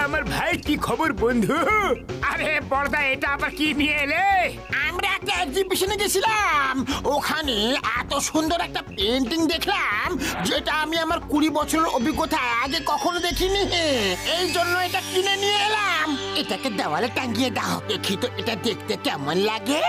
আমার ভাই, কি খবর বন্ধু? আরে বড়দা, এটা আবার কি নিয়ে এলে? আমরা একটা এক্সিবিশনে গেছিলাম, ওখানে এত সুন্দর একটা পেন্টিং দেখলাম যেটা আমি আমার 20 বছরের অভিজ্ঞতায় আগে কখনো দেখিনি। এই জন্য এটা কিনে নিয়ে এলাম। এটাকে দেওয়ালে টাঙিয়ে দাও, দেখি তো এটা দেখতে কেমন লাগে।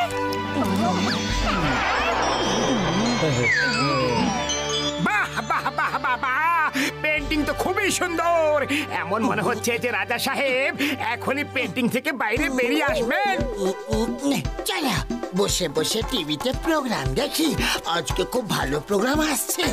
বাহ বাহ বাহ বাহ বাহ, পেন্টিং তো খুবই সুন্দর। এমন মনে হচ্ছে যে রাজা সাহেব এখনই পেন্টিং থেকে বাইরে বেরিয়ে আসবেন। চলো বসে বসে টিভিতে প্রোগ্রাম দেখি, আজকে খুব ভালো প্রোগ্রাম আসছে।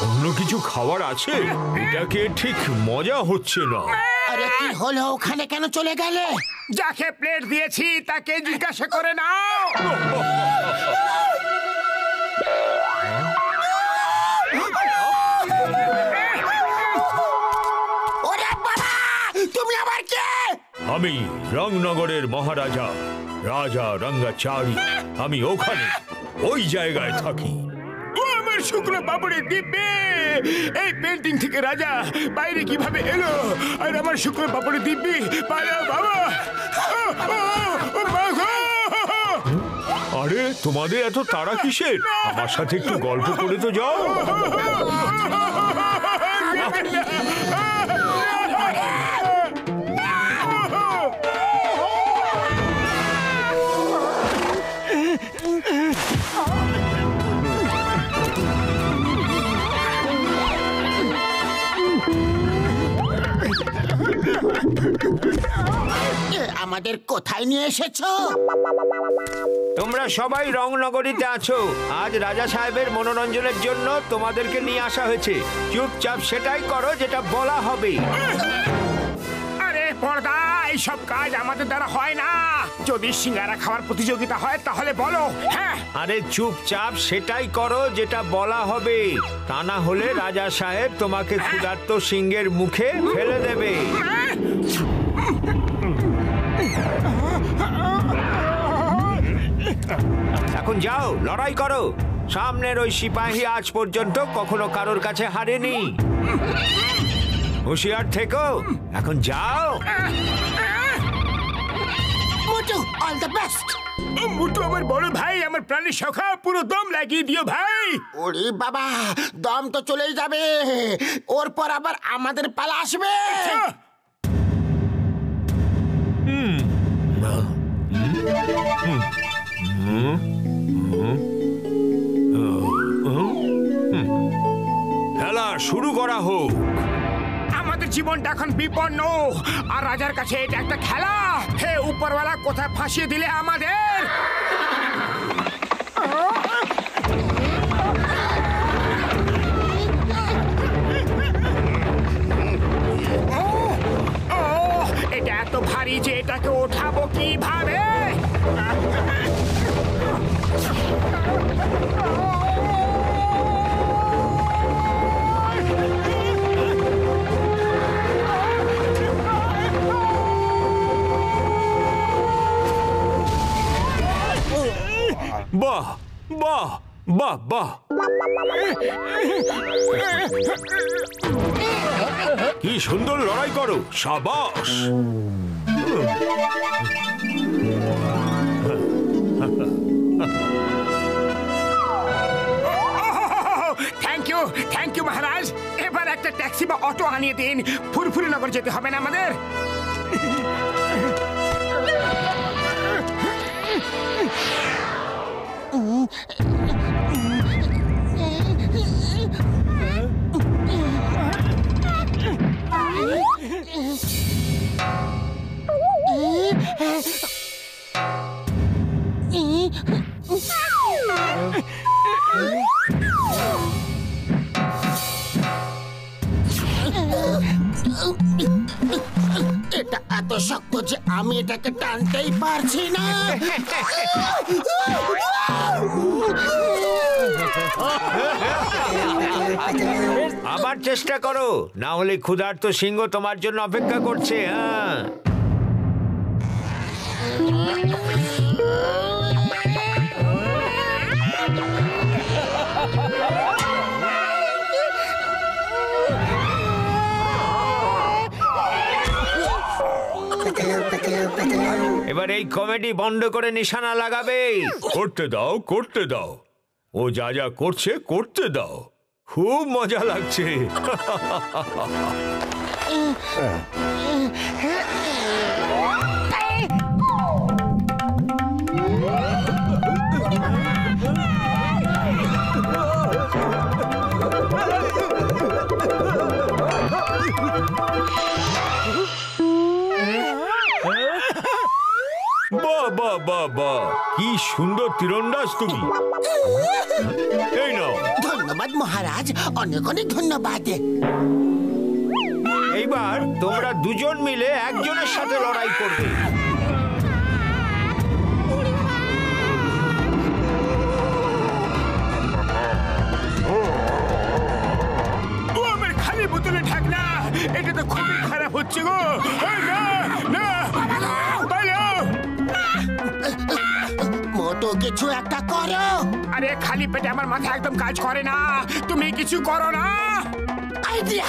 অন্য কিছু খাবার আছে? এটাকে ঠিক মজা হচ্ছে না। আরে কি হলো, ওখানে কেন চলে গেলে? যাকে প্লেট দিয়েছি তাকে জিজ্ঞাসা করে নাও। ওরে বাবা, তুমি আবার কে? আমি রংনগরের মহারাজা, রাজা রঙ্গাচারী। আমি ওখানে ওই জায়গায় থাকি। ও আমার শুকনো পাপড়ের দিব্যে, এই পেন্টিং থেকে রাজা বাইরে কিভাবে এলো? আর আমার শুকনো পাপড়ের দিব্যি পালাও বাবা। আরে তোমাদের এত তাড়া কিসের? আমার সাথে একটু গল্প করে তো যাও। আমাদের কোথায় নিয়ে এসেছো? তোমরা সবাই রংনগরীতে আছো। আজ রাজা সাহেবের মনোরঞ্জনের জন্য তোমাদেরকে নিয়ে আসা হয়েছে। চুপচাপ সেটাই করো যেটা বলা হবে। আরে পর্দা, এইসব কাজ আমাদের দ্বারা হয় না। যদি সিঙ্গারা খাওয়ার প্রতিযোগিতা হয় তাহলে বলো। হ্যাঁ, আরে চুপচাপ সেটাই করো যেটা বলা হবে, তা না হলে রাজা সাহেব তোমাকে ক্ষুধার্ত সিংহের মুখে ফেলে দেবে। এখন যাও, লড়াই করো। সামনের ওই সিপাহী আজ পর্যন্ত কখনো কারোর কাছে হারেনি। হুঁশিয়ার থেকো, এখন যাও। মোটু, অল দ্য বেস্ট। মুটু আমার বড় ভাই, আমার প্রাণের সখা, পুরো দম লাগিয়ে দিও ভাই। ওরে বাবা, দম তো চলেই যাবে, ওর পর আবার আমাদের পালা আসবে। খেলা শুরু করা হোক। আমাদের জীবনটা এখন বিপন্ন, আর রাজার কাছে এটা একটা খেলা। হে উপরওয়ালা, কোথায় ফাঁসিয়ে দিলে আমাদের? এটা এত ভারী যে এটাকে ওঠাবো কিভাবে? বাহ বাহ বাহ বাহ, কি সুন্দর লড়াই করো, সাবাস। থ্যাংক ইউ মহারাজ। এবার একটা ট্যাক্সি বা অটো আনিয়ে দিন, ফুরফুরি নগর যেতে হবে না আমাদের? এটা এত শক্ত যে আমি এটাকে টানতেই পারছি না। আবার চেষ্টা করো, না হলে ক্ষুধার্ত সিংহ তোমার জন্য অপেক্ষা করছে। হ্যাঁ, এবার এই কমেডি বন্ধ করে নিশানা লাগাবে। করতে দাও, করতে দাও। ও যা যা করছে করতে দাও। খুব মজা লাগছে। বাহ বাহ বাহ বাহ, কি সুন্দর তীরন্দাজ তুমি। এই নাও। ধন্যবাদ মহারাজ, অনেক অনেক ধন্যবাদ। এইবার তোমরা দুজন মিলে একজনের সাথে লড়াই করবে। ও আমার খালি বোতলে ঢাকনা, এটা তো খুবই খারাপ হচ্ছে গো। এই না না, পালাও। মোটো কিছু একটা করো। আরে খালি পেটে আমার মাথা একদম কাজ করে না, তুমি কিছু করো না। আইডিয়া।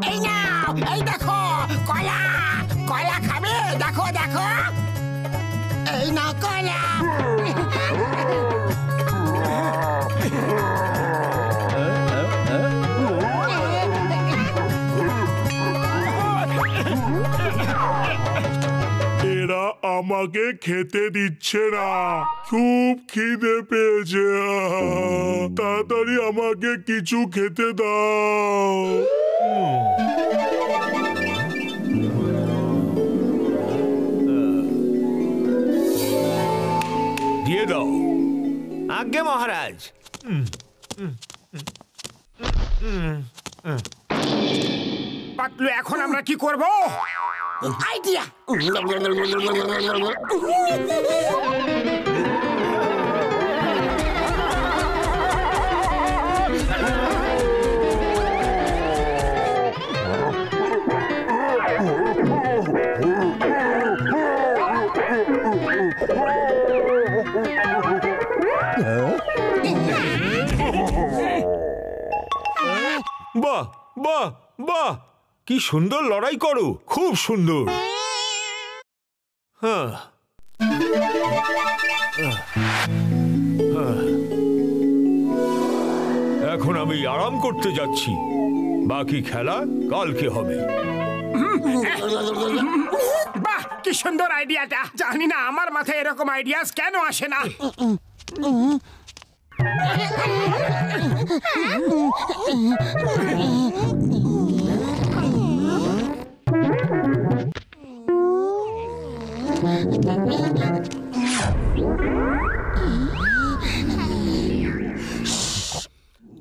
এই নাও, এই দেখো কলা, কলা খাবে? দেখো দেখো, এই নাও কলা। এরা আমাকে খেতে দিচ্ছে না, খুব খিদে পেয়েছে। তাড়াতাড়ি আমাকে কিছু খেতে দাও। দিয়ে দাও। আজ্ঞে মহারাজ। পাতলু, এখন আমরা কি করব? আইডিয়া। বাহ বাহ বাহ, কি সুন্দর লড়াই করো, খুব সুন্দর। হ্যাঁ, এখন আমি আরাম করতে যাচ্ছি, বাকি খেলা কালকে হবে। বাহ, কি সুন্দর আইডিয়াটা। জানি না আমার মাথায় এরকম আইডিয়াস কেন আসে না।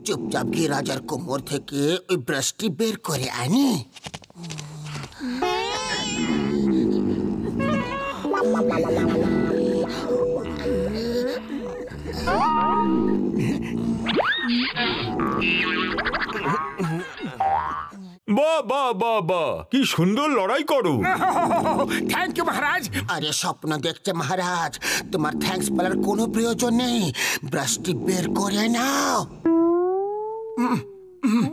চুপচাপ গিয়ে রাজার কোমর থেকে ওই ব্রাশটি বের করে আনি। বাহ বাহ বাহ বাহ, কি সুন্দর লড়াই করো। থ্যাংক ইউ মহারাজ। আরে স্বপ্ন দেখছে মহারাজ, তোমার থ্যাঙ্কস বলার কোনো প্রয়োজন নেই। ব্রাশটি বের করে নাও।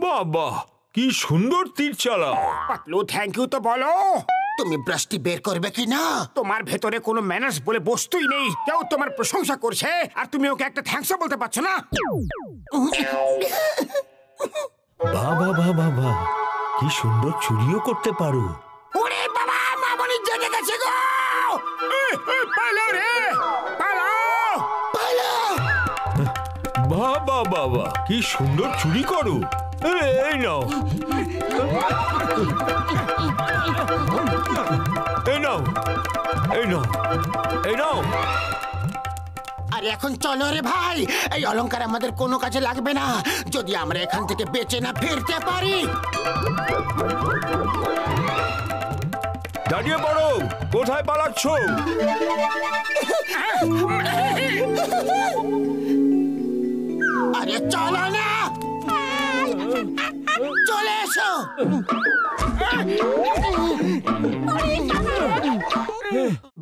বাহ বাহ, কি সুন্দর তীর চালাও। পাতলু, থ্যাংক ইউ তো বলো। তুমি ব্রাশটি বের করবে কি না? তোমার ভেতরে কোনো ম্যানার্স বলে বস্তুই নেই। কেউ তোমার প্রশংসা করছে আর তুমি ওকে একটা থ্যাঙ্কসও বলতে পারছো না। বাহ বাহ বাহ বাহ বাহ, কি সুন্দর চুরিও করতে পারো। ওরে বাবা, মামনি জেগে গেছে গো। পালাও রে, পালাও। পালাও। বাহ বাহ বাহ বাহ, কি সুন্দর চুরি করো। এই নাও, এই নাও, এই নাও, এই নাও। আর এখন চলো রে ভাই, এই অলংকার আমাদের কোনো কাজে লাগবে না যদি আমরা এখান থেকে বেঁচে না ফিরতে পারি। দাঁড়িয়ে পড়ো, কোথায় পালাচ্ছ? আরে চলো না, চলে এসো।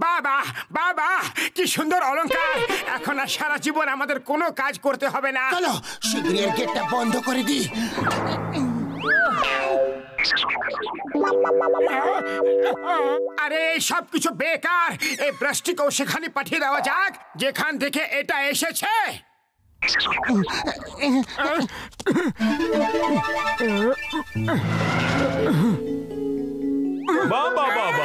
বাবা বাবা, কি সুন্দর অলংকার! এখন আর সারা জীবন আমাদের কোনো কাজ করতে হবে না। চলো শীঘ্রই এর গেটটা বন্ধ করে দিই। আরে সব কিছু বেকার, এই ব্রাশটিকেও সেখানে পাঠিয়ে দেওয়া যাক যেখান থেকে এটা এসেছে। বাবা বাবা,